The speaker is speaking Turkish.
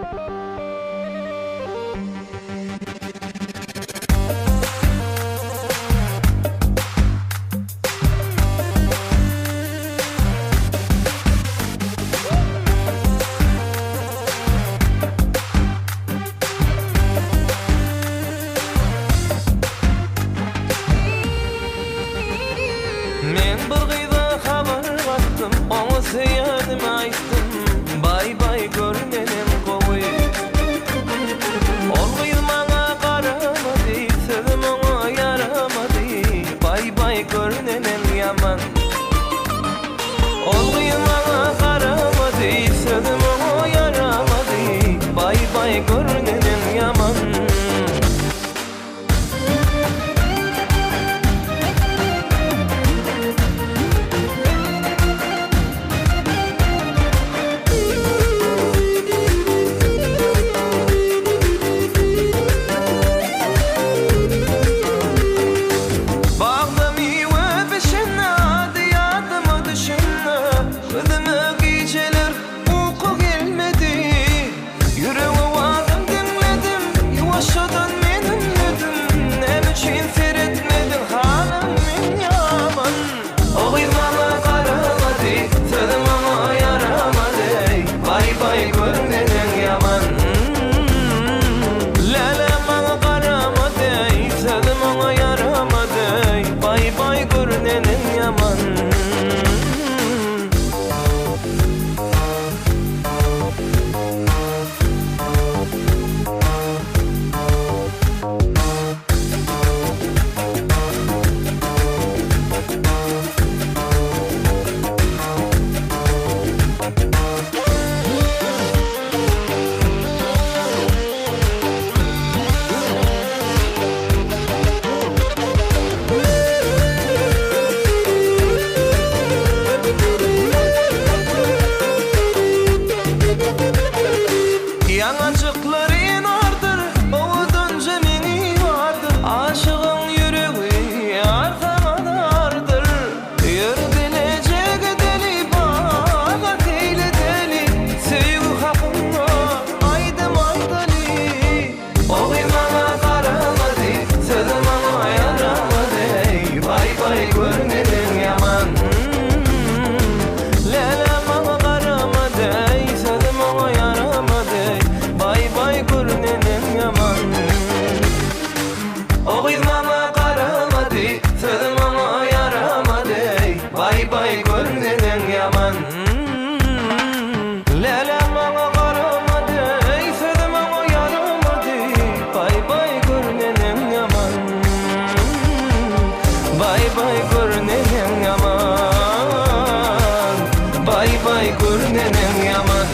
Men bir gyza habar gattım, oňa seýadim aýtdym, bay görmenem gowy. Ol gyz maňa garamady, sözüm oňa yaramady, bay görmenem ýaman. Ol gyz maňa garamady, sözüm oňa yaramady, bay görmenem ýaman. Bay görnenem yaman. Yancıkların ardır, oğudunca meni vardır. Aşığın yüreği arkamadardır. Yürdilecek deli bana değil deli, sevgi hakkında aydım aydali. O imana karamadı, sözüm ama yaramadı. Bay görmedim yaman. Lele bana karamadı, sözüm ama yaramadı. Bay görnenem yaman. O gyz maňa garamady, sözüm oňa yaramady. Bay görnenem yaman. Lele maňa garamady, sözüm oňa yaramady. Bay görnenem yaman. Bay görnenem yaman. Bay görnenem yaman.